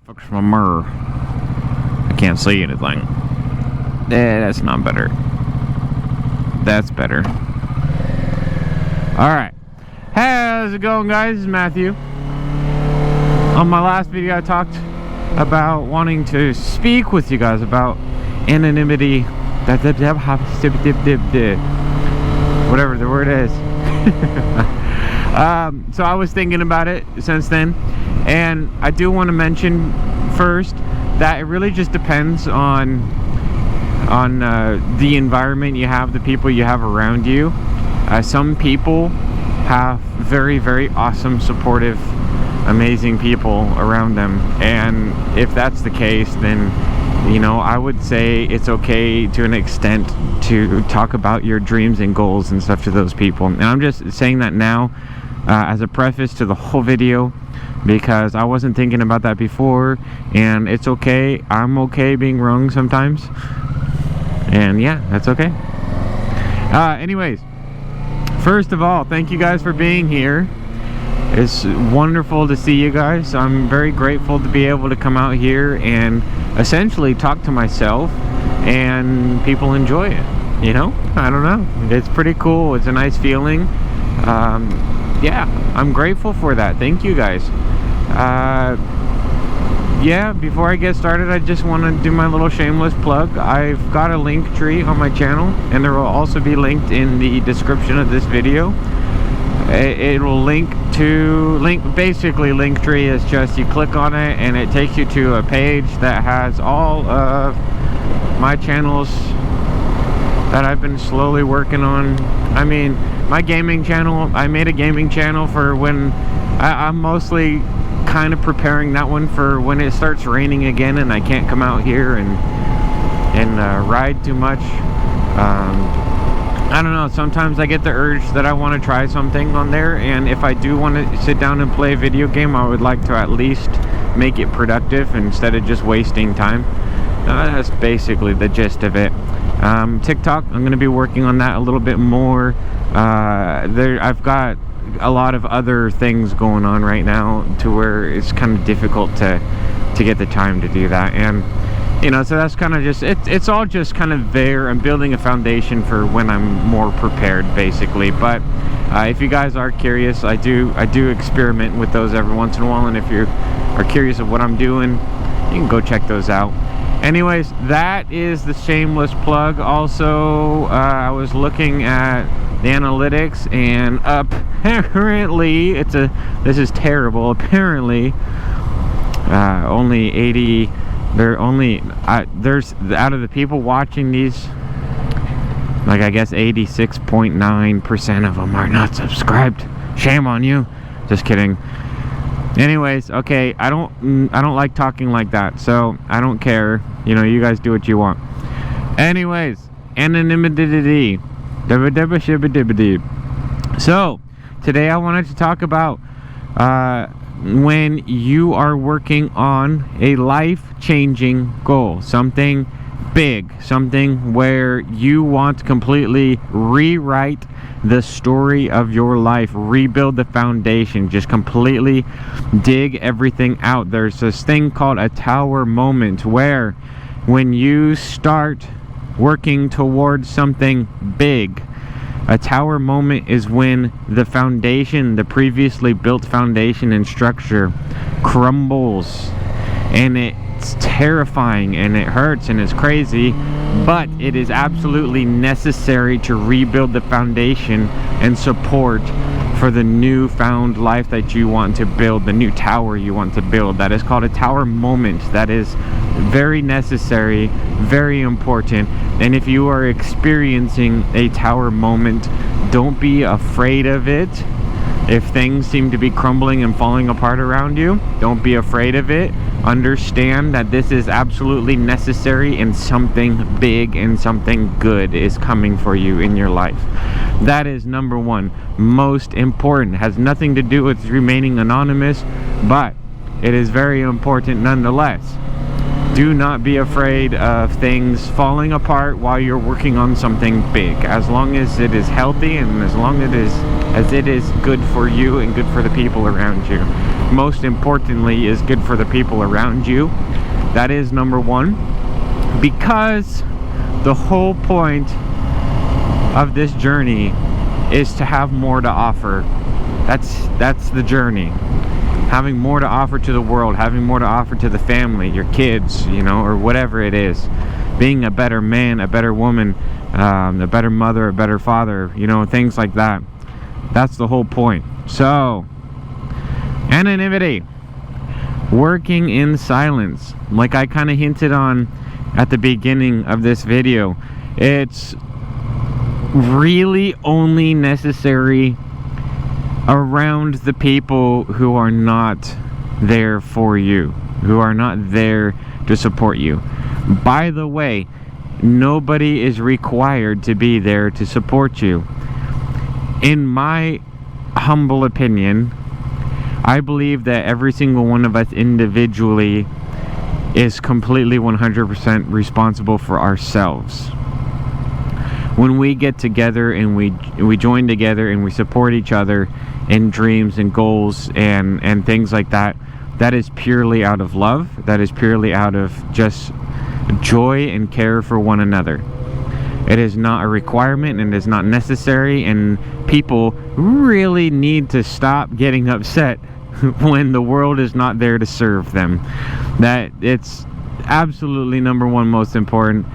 Fix my mirror. I can't see anything. That's not better. That's better. Alright. How's it going, guys? This is Matthew. On my last video, I talked about wanting to speak with you guys about anonymity. Whatever the word is. So I was thinking about it since then. And I do want to mention first that it really just depends on the environment you have, the people you have around you. Some people have very, very awesome, supportive, amazing people around them, and if that's the case, then I would say it's okay to an extent to talk about your dreams and goals and stuff to those people. And I'm just saying that now as a preface to the whole video, because I wasn't thinking about that before, and it's okay. I'm okay being wrong sometimes, and yeah, that's okay. Anyways, first of all, thank you guys for being here. It's wonderful to see you guys. I'm very grateful to be able to come out here and essentially talk to myself, and people enjoy it. I don't know. It's pretty cool. It's a nice feeling. Yeah, I'm grateful for that. Thank you guys. Yeah, before I get started, I just want to do my little shameless plug. I've got a link tree on my channel, and there will also be linked in the description of this video. It will basically Linktree is just you click on it and it takes you to a page that has all of my channels that I've been slowly working on. I mean, my gaming channel, I made a gaming channel for when I'm mostly kind of preparing that one for when it starts raining again and I can't come out here and ride too much. I don't know, sometimes I get the urge that I want to try something on there, and if I do want to sit down and play a video game, I would like to at least make it productive instead of just wasting time. That's basically the gist of it. TikTok, I'm going to be working on that a little bit more. I've got a lot of other things going on right now to where it's kind of difficult to get the time to do that, and so that's kind of just it's all just kind of there. I'm building a foundation for when I'm more prepared, basically. But if you guys are curious, I do experiment with those every once in a while, and if you are curious of what I'm doing, you can go check those out. Anyways, that is the shameless plug. Also, I was looking at the analytics, and apparently this is terrible. Apparently only 80 there's out of the people watching these, like, I guess 86.9% of them are not subscribed. Shame on you. Just kidding. Anyways, okay, I don't like talking like that, so I don't care. You guys do what you want. Anyways, anonymity. So today I wanted to talk about when you are working on a life-changing goal, something big, something where you want to completely rewrite the story of your life, rebuild the foundation, just completely dig everything out. There's this thing called a tower moment, where when you start working towards something big, a tower moment is when the foundation, the previously built foundation and structure, crumbles, and it's terrifying and it hurts and it's crazy, but it is absolutely necessary to rebuild the foundation and support for the newfound life that you want to build, the new tower you want to build. That is called a tower moment. That is very necessary, very important. And if you are experiencing a tower moment, don't be afraid of it. If things seem to be crumbling and falling apart around you, don't be afraid of it. Understand that this is absolutely necessary, and something big and something good is coming for you in your life. That is number one, most important. It has nothing to do with remaining anonymous, but it is very important nonetheless. Do not be afraid of things falling apart while you're working on something big, as long as it is healthy and as long as it is good for you and good for the people around you. most importantly is good for the people around you. That is number one, because the whole point of this journey is to have more to offer. That's the journey. Having more to offer to the world, having more to offer to the family, your kids, you know, or whatever it is. Being a better man, a better woman, a better mother, a better father, you know, things like that. That's the whole point. So, anonymity. Working in silence. Like I kind of hinted on at the beginning of this video, it's really only necessary around the people who are not there for you, who are not there to support you. By the way, nobody is required to be there to support you. In my humble opinion, I believe that every single one of us individually is completely 100% responsible for ourselves. When we get together and we join together and we support each other in dreams and goals and things like that, that is purely out of love. That is purely out of just joy and care for one another. It is not a requirement and it is not necessary, and people really need to stop getting upset when the world is not there to serve them. That it's absolutely number one most important.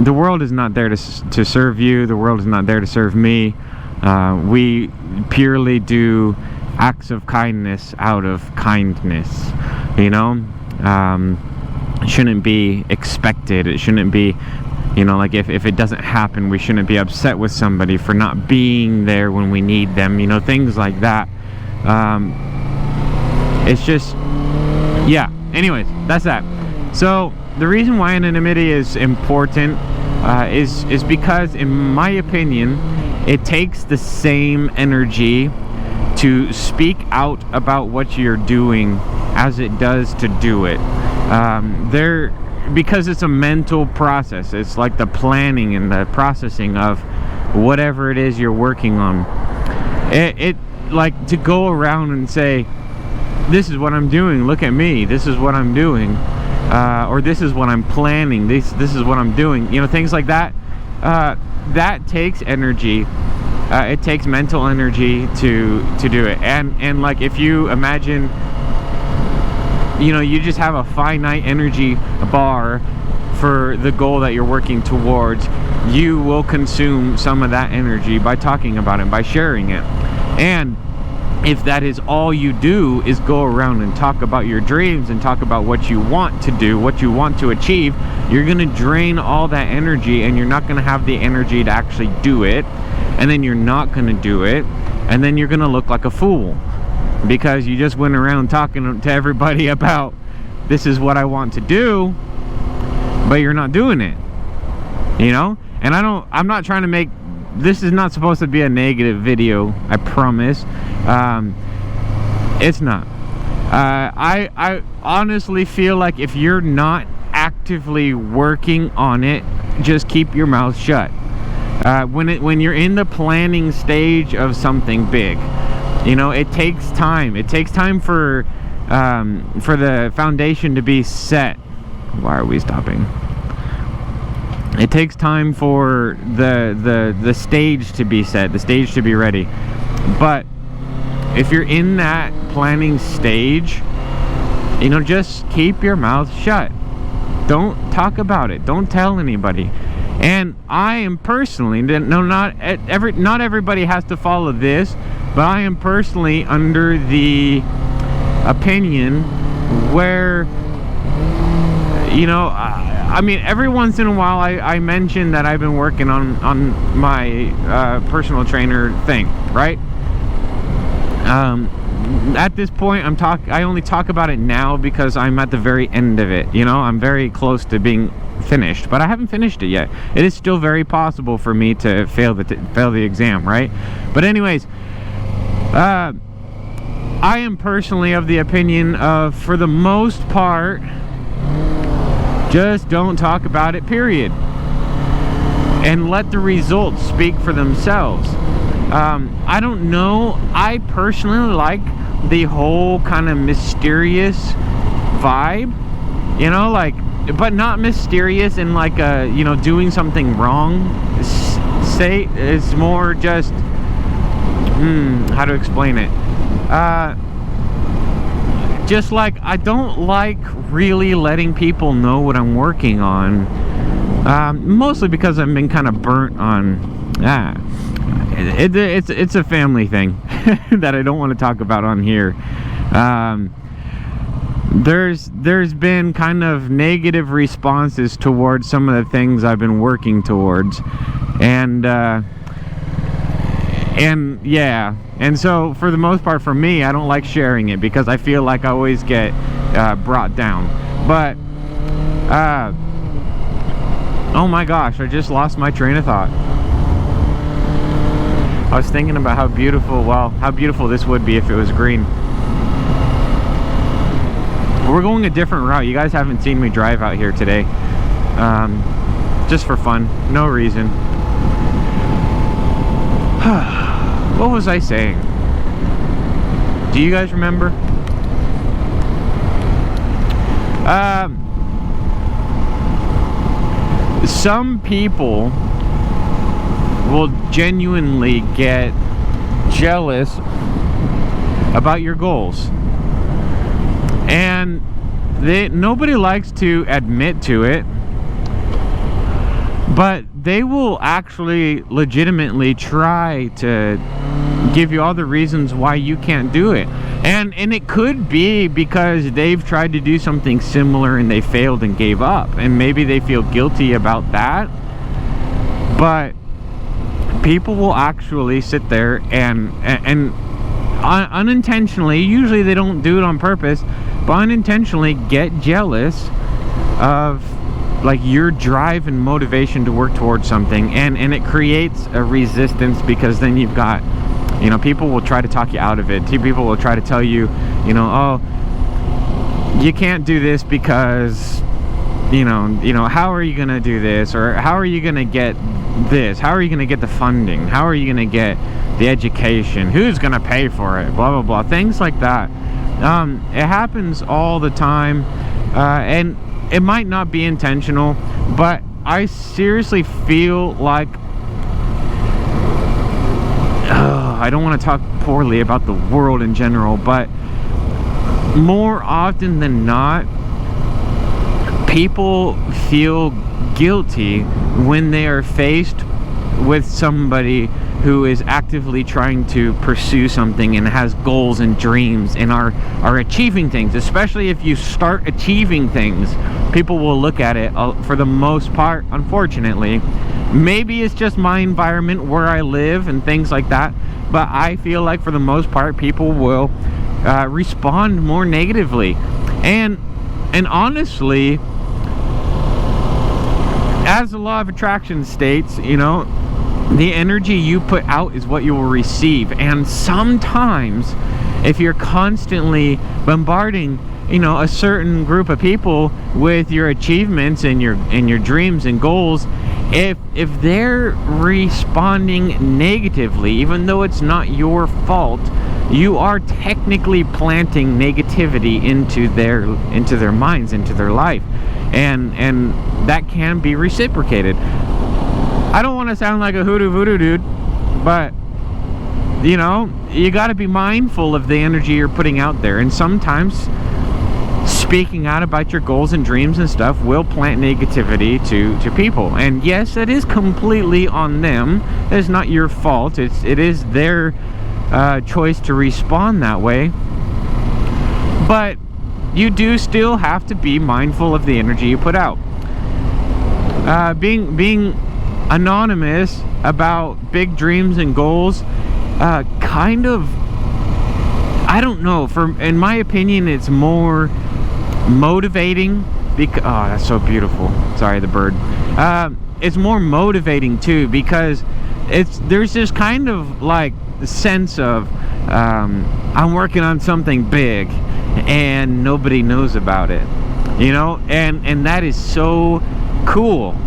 The world is not there to serve you. The world is not there to serve me. We purely do acts of kindness out of kindness, you know. It shouldn't be expected. It shouldn't be, you know, like if it doesn't happen, we shouldn't be upset with somebody for not being there when we need them, you know, things like that. It's just, yeah, anyways, that's that. So the reason why anonymity is important is because, in my opinion, it takes the same energy to speak out about what you're doing as it does to do it. Because it's a mental process. It's like the planning and the processing of whatever it is you're working on. It like to go around and say, this is what I'm doing, look at me, this is what I'm doing, or this is what I'm planning, this is what I'm doing, you know, things like that. That takes energy. It takes mental energy to do it. And like, if you imagine, you know, you just have a finite energy bar for the goal that you're working towards, you will consume some of that energy by talking about it, by sharing it. And if that is all you do, is go around and talk about your dreams and talk about what you want to do, what you want to achieve, you're going to drain all that energy, and you're not going to have the energy to actually do it. And then you're not going to do it, and then you're going to look like a fool, because you just went around talking to everybody about, this is what I want to do, but you're not doing it, you know. And I'm not trying to make, this is not supposed to be a negative video, I promise. It's not. I honestly feel like if you're not actively working on it, just keep your mouth shut. When you're in the planning stage of something big, you know, it takes time. It takes time for the foundation to be set. Why are we stopping? It takes time for the stage to be set, the stage to be ready. But if you're in that planning stage, you know, just keep your mouth shut. Don't talk about it. Don't tell anybody. And I am personally, no, not everybody has to follow this, but I am personally under the opinion where, you know, I mean, every once in a while I mention that I've been working on my personal trainer thing, right? At this point, I only talk about it now because I'm at the very end of it. You know, I'm very close to being finished, but I haven't finished it yet. It is still very possible for me to fail the exam, right? But anyways, I am personally of the opinion of, for the most part, just don't talk about it, period, and let the results speak for themselves. I don't know, I personally like the whole kind of mysterious vibe, you know, like, but not mysterious in like a, you know, doing something wrong. Say it's more just, how to explain it? Just like, I don't like really letting people know what I'm working on. Mostly because I've been kind of burnt on, it's a family thing that I don't want to talk about on here. There's been kind of negative responses towards some of the things I've been working towards, and yeah, and so for the most part, for me, I don't like sharing it because I feel like I always get brought down. But oh my gosh, I just lost my train of thought. I was thinking about how beautiful this would be if it was green. We're going a different route. You guys haven't seen me drive out here today. Just for fun, no reason. What was I saying? Do you guys remember? Some people will genuinely get jealous about your goals, and nobody likes to admit to it, but they will actually legitimately try to give you all the reasons why you can't do it. And it could be because they've tried to do something similar and they failed and gave up, and maybe they feel guilty about that. But people will actually sit there and unintentionally, usually they don't do it on purpose, but unintentionally get jealous of like your drive and motivation to work towards something, and it creates a resistance, because then you've got, you know, people will try to talk you out of it. People will try to tell you, you know, oh, you can't do this because, you know, how are you going to do this? Or how are you going to get this? How are you going to get the funding? How are you going to get the education? Who's going to pay for it? Blah, blah, blah. Things like that. It happens all the time. And it might not be intentional, but I seriously feel like, I don't want to talk poorly about the world in general, but more often than not, people feel guilty when they are faced with somebody who is actively trying to pursue something and has goals and dreams and are achieving things. Especially if you start achieving things, people will look at it, for the most part, unfortunately. Maybe it's just my environment where I live and things like that, but I feel like for the most part, people will respond more negatively. And honestly, as the law of attraction states, you know, the energy you put out is what you will receive. And sometimes, if you're constantly bombarding, you know, a certain group of people with your achievements and your dreams and goals, if they're responding negatively, even though it's not your fault, you are technically planting negativity into their minds, into their life, and that can be reciprocated. I don't want to sound like a hoodoo voodoo dude, but you know, you got to be mindful of the energy you're putting out there, and sometimes speaking out about your goals and dreams and stuff will plant negativity to people. And yes, it is completely on them. It's not your fault. It is their choice to respond that way. But you do still have to be mindful of the energy you put out. Being anonymous about big dreams and goals, kind of, I don't know, in my opinion, it's more motivating, because oh, that's so beautiful. Sorry, the bird. It's more motivating too, because there's this kind of like sense of I'm working on something big and nobody knows about it, you know, and that is so cool.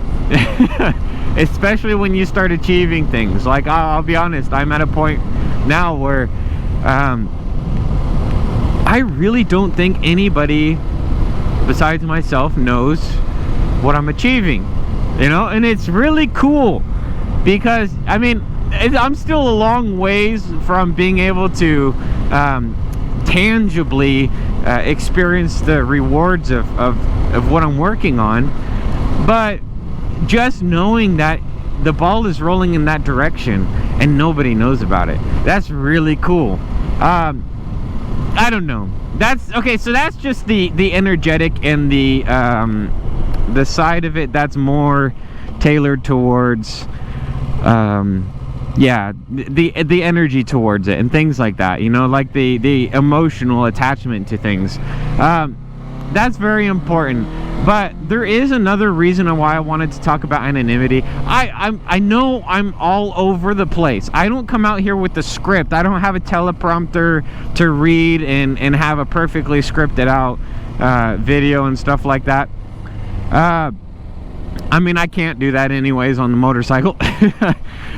Especially when you start achieving things. Like, I'll be honest, I'm at a point now where I really don't think anybody besides myself knows what I'm achieving, you know. And it's really cool because I mean, I'm still a long ways from being able to tangibly experience the rewards of what I'm working on, but just knowing that the ball is rolling in that direction and nobody knows about it, that's really cool. I don't know, that's okay. So that's just the energetic and the side of it that's more tailored towards yeah, the energy towards it and things like that, you know, like the emotional attachment to things. That's very important. But there is another reason why I wanted to talk about anonymity. I know I'm all over the place. I don't come out here with the script. I don't have a teleprompter to read and have a perfectly scripted out video and stuff like that. I mean, I can't do that anyways on the motorcycle.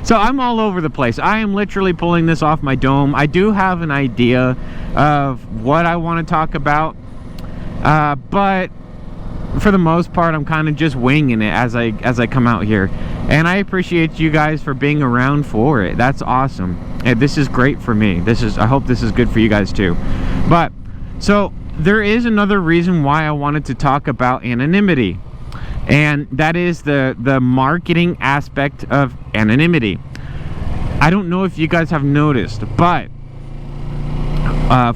So I'm all over the place. I am literally pulling this off my dome. I do have an idea of what I want to talk about, but for the most part, I'm kind of just winging it as I come out here. And I appreciate you guys for being around for it. That's awesome. And this is great for me. I hope this is good for you guys too. But so there is another reason why I wanted to talk about anonymity. And that is the marketing aspect of anonymity. I don't know if you guys have noticed, but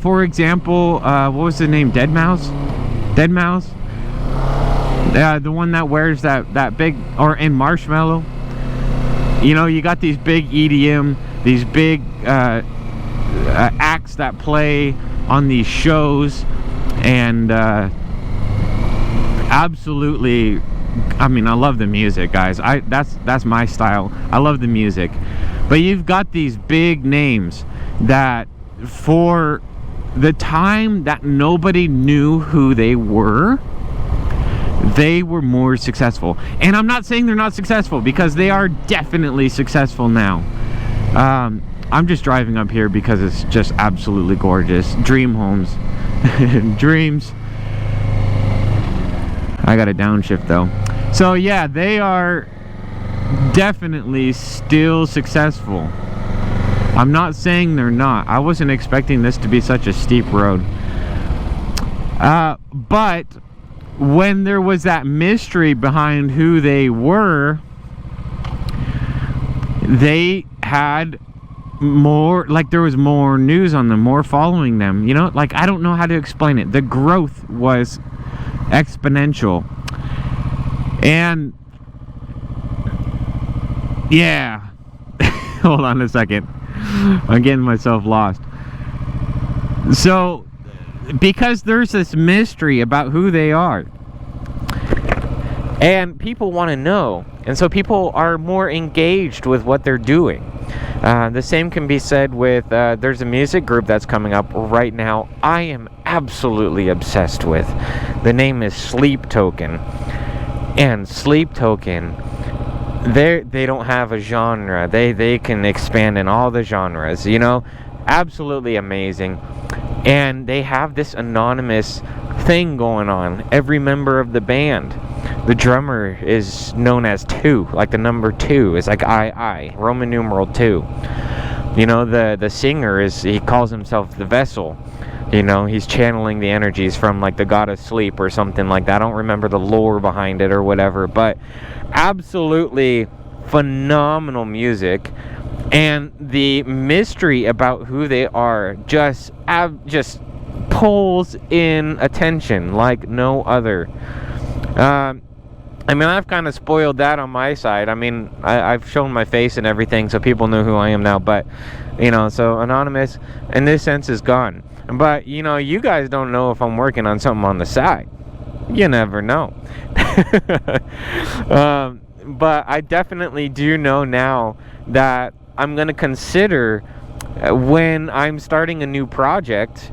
for example, what was the name? Deadmau5? The one that wears that big, or in Marshmallow. You know, you got these big EDM, these big acts that play on these shows, and absolutely, I mean, I love the music, guys. That's my style. I love the music. But you've got these big names that for the time that nobody knew who they were more successful. And I'm not saying they're not successful, because they are definitely successful now. I'm just driving up here because it's just absolutely gorgeous. Dream homes. Dreams. I got a downshift though. So yeah, they are definitely still successful. I'm not saying they're not. I wasn't expecting this to be such a steep road. But when there was that mystery behind who they were, they had more, like there was more news on them, more following them, you know, like I don't know how to explain it. The growth was exponential. And yeah, hold on a second, I'm getting myself lost. So because there's this mystery about who they are, and people want to know, and so people are more engaged with what they're doing. The same can be said with there's a music group that's coming up right now I am absolutely obsessed with. The name is Sleep Token. And Sleep Token, they don't have a genre. They can expand in all the genres, you know. Absolutely amazing. And they have this anonymous thing going on. Every member of the band, the drummer is known as 2, like the number 2 is like I, Roman numeral 2. You know, the singer he calls himself the Vessel. You know, he's channeling the energies from like the god of sleep or something like that. I don't remember the lore behind it or whatever, but absolutely phenomenal music. And the mystery about who they are just pulls in attention like no other. I mean, I've kind of spoiled that on my side. I mean, I've shown my face and everything, so people know who I am now. But, you know, so Anonymous, in this sense, is gone. But, you know, you guys don't know if I'm working on something on the side. You never know. But I definitely do know now that I'm going to consider when I'm starting a new project,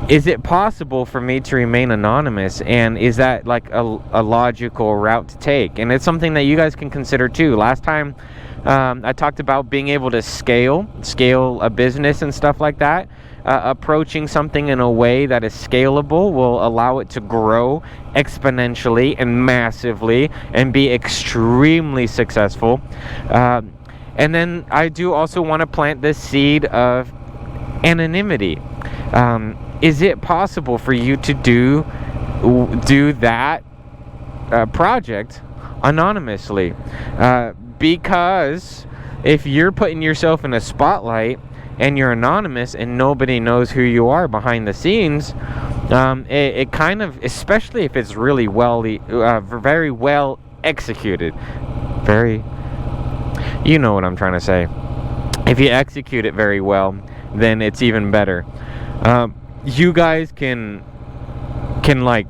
is it possible for me to remain anonymous, and is that like a logical route to take? And it's something that you guys can consider too. Last time I talked about being able to scale a business and stuff like that. approaching something in a way that is scalable will allow it to grow exponentially and massively and be extremely successful. And then I do also want to plant this seed of anonymity. Is it possible for you to do that project anonymously? Because if you're putting yourself in a spotlight and you're anonymous and nobody knows who you are behind the scenes, it kind of, especially if it's really very well executed, you know what I'm trying to say. If you execute it very well, then it's even better. You guys can like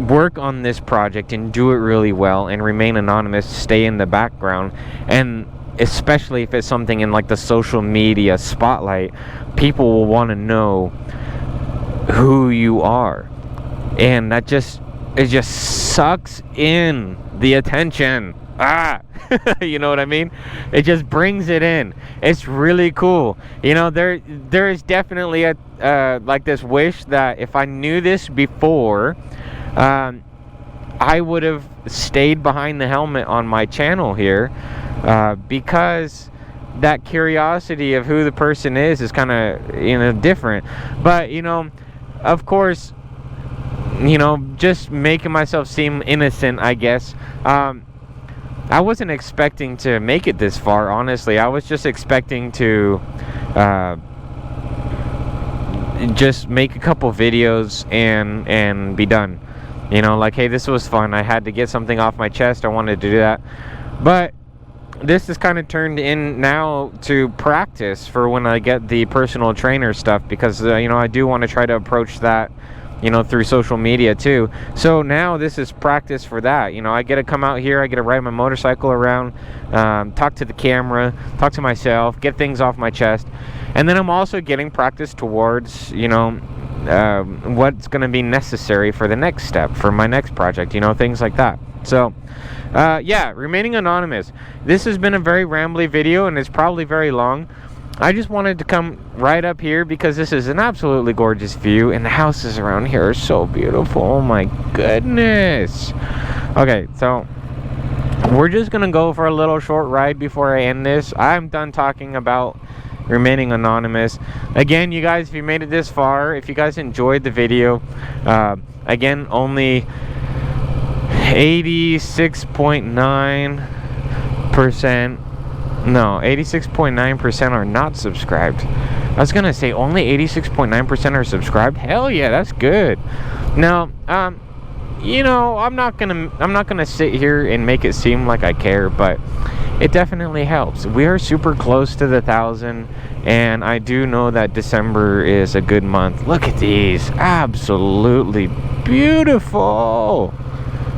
work on this project and do it really well and remain anonymous, stay in the background, and especially if it's something in like the social media spotlight, people will want to know who you are, and it just sucks in the attention. You know what I mean? It just brings it in. It's really cool. You know, there is definitely a like this wish that if I knew this before, I would have stayed behind the helmet on my channel here, because that curiosity of who the person is kind of, you know, different. But, you know, of course, you know, just making myself seem innocent, I guess. I wasn't expecting to make it this far, honestly. I was just expecting to just make a couple videos and be done. You know, like, hey, this was fun. I had to get something off my chest. I wanted to do that. But this is kind of turned in now to practice for when I get the personal trainer stuff, because, you know, I do want to try to approach that, you know, through social media too. So now this is practice for that. You know, I get to come out here, I get to ride my motorcycle around, talk to the camera, talk to myself, get things off my chest. And then I'm also getting practice towards, you know, what's going to be necessary for the next step, for my next project, you know, things like that. So, yeah, remaining anonymous. This has been a very rambly video, and it's probably very long. I just wanted to come right up here because this is an absolutely gorgeous view, and the houses around here are so beautiful. Oh my goodness. Okay, so we're just gonna go for a little short ride before I end this. I'm done talking about remaining anonymous. Again, you guys, if you made it this far, if you guys enjoyed the video, again, only 86.9% are not subscribed. I was gonna say only 86.9% are subscribed. Hell yeah, that's good. Now, you know, I'm not gonna sit here and make it seem like I care, but it definitely helps. We are super close to the 1,000, and I do know that December is a good month. Look at these, absolutely beautiful.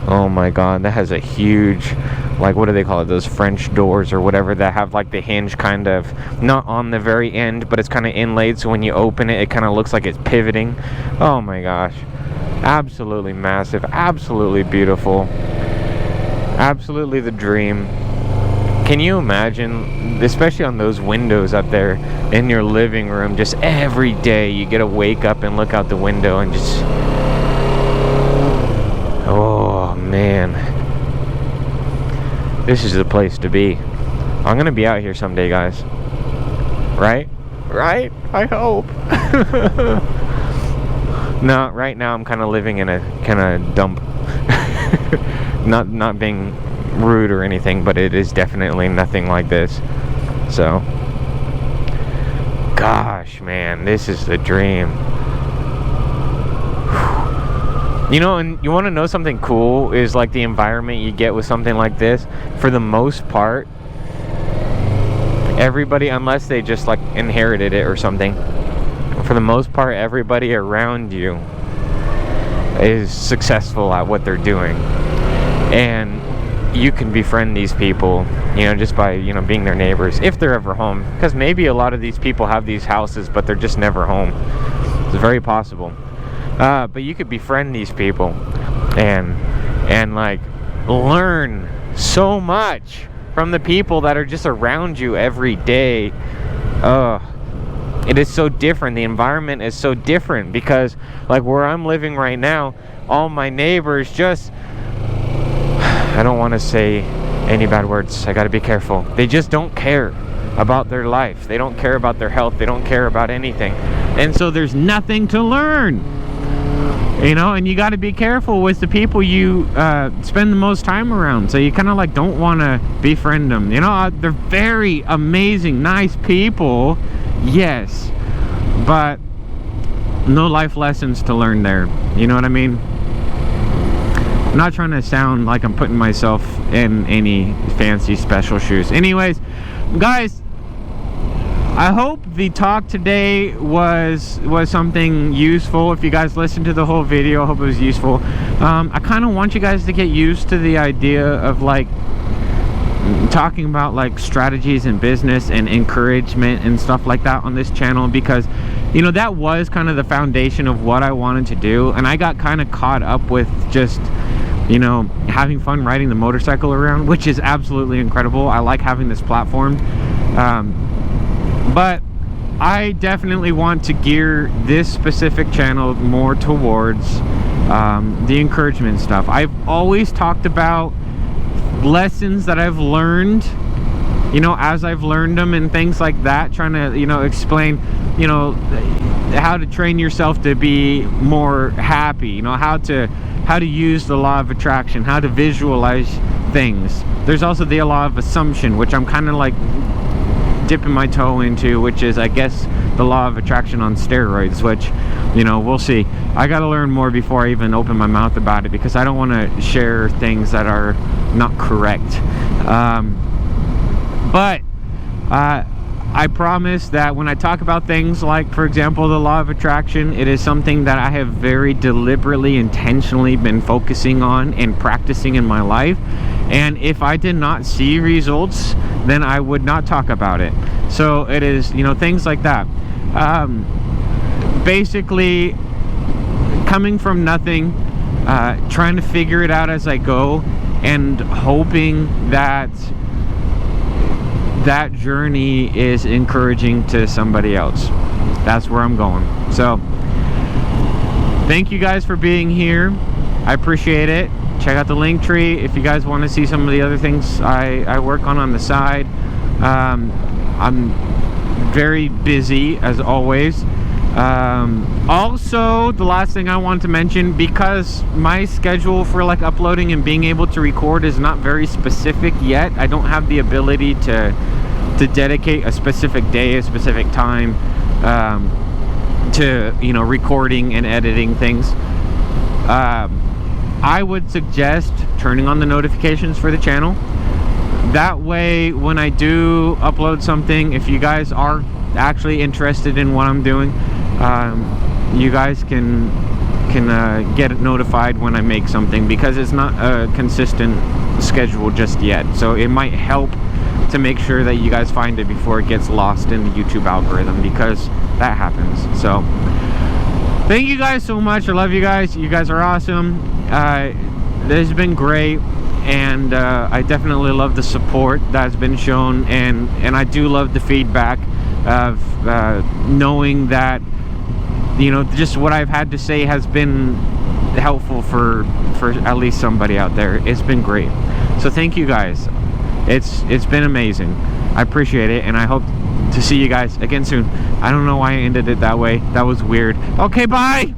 Oh my god, that has a huge, like, what do they call it, those French doors or whatever that have like the hinge kind of not on the very end, but it's kind of inlaid, so when you open it, it kind of looks like it's pivoting. Oh my gosh, absolutely massive, absolutely beautiful, absolutely the dream. Can you imagine, especially on those windows up there in your living room, just every day you get to wake up and look out the window and just, oh man, this is the place to be. I'm gonna be out here someday, guys. Right? I hope. No, right now I'm kind of living in a kind of dump. Not being rude or anything, but it is definitely nothing like this. So, gosh, man, this is the dream. You know, and you want to know something cool is like the environment you get with something like this. For the most part, everybody, unless they just like inherited it or something, for the most part, everybody around you is successful at what they're doing, and you can befriend these people, you know, just by, you know, being their neighbors, if they're ever home, because maybe a lot of these people have these houses but they're just never home. It's very possible. But you could befriend these people and like learn so much from the people that are just around you every day. it is so different. The environment is so different because, like, where I'm living right now, all my neighbors just, I don't want to say any bad words, I gotta be careful, they just don't care about their life, they don't care about their health, they don't care about anything, and so there's nothing to learn, you know. And you got to be careful with the people you spend the most time around, so you kind of like don't want to befriend them, you know. They're very amazing, nice people, yes, but no life lessons to learn there, you know what I mean? I'm not trying to sound like I'm putting myself in any fancy special shoes. Anyways, guys, I hope the talk today was something useful. If you guys listened to the whole video, I hope it was useful. I kind of want you guys to get used to the idea of like talking about like strategies in business and encouragement and stuff like that on this channel, because you know that was kind of the foundation of what I wanted to do, and I got kind of caught up with just, you know, having fun riding the motorcycle around, which is absolutely incredible. I like having this platform, but I definitely want to gear this specific channel more towards the encouragement stuff. I've always talked about lessons that I've learned, you know, as I've learned them and things like that, trying to, you know, explain, you know, how to train yourself to be more happy, you know, how to use the law of attraction, how to visualize things. There's also the law of assumption, which I'm kind of like dipping my toe into, which is, I guess, the law of attraction on steroids, which, you know, we'll see. I got to learn more before I even open my mouth about it, because I don't want to share things that are not correct. But I promise that when I talk about things like, for example, the law of attraction, it is something that I have very deliberately, intentionally been focusing on and practicing in my life. And if I did not see results, then I would not talk about it. So it is, you know, things like that. Basically, coming from nothing, trying to figure it out as I go, and hoping that that journey is encouraging to somebody else. That's where I'm going. So thank you guys for being here. I appreciate it. Check out the link tree if you guys want to see some of the other things I work on the side. I'm very busy as always. Also, the last thing I want to mention, because my schedule for like uploading and being able to record is not very specific yet, I don't have the ability to dedicate a specific day, a specific time to, you know, recording and editing things. I would suggest turning on the notifications for the channel. That way, when I do upload something, if you guys are actually interested in what I'm doing, you guys can get notified when I make something, because it's not a consistent schedule just yet. So it might help to make sure that you guys find it before it gets lost in the YouTube algorithm, because that happens. So thank you guys so much. I love you guys. You guys are awesome. This has been great, and I definitely love the support that's been shown, and I do love the feedback of knowing that, you know, just what I've had to say has been helpful for at least somebody out there. It's been great. So thank you guys. It's been amazing. I appreciate it, and I hope to see you guys again soon. I don't know why I ended it that way. That was weird. Okay, bye.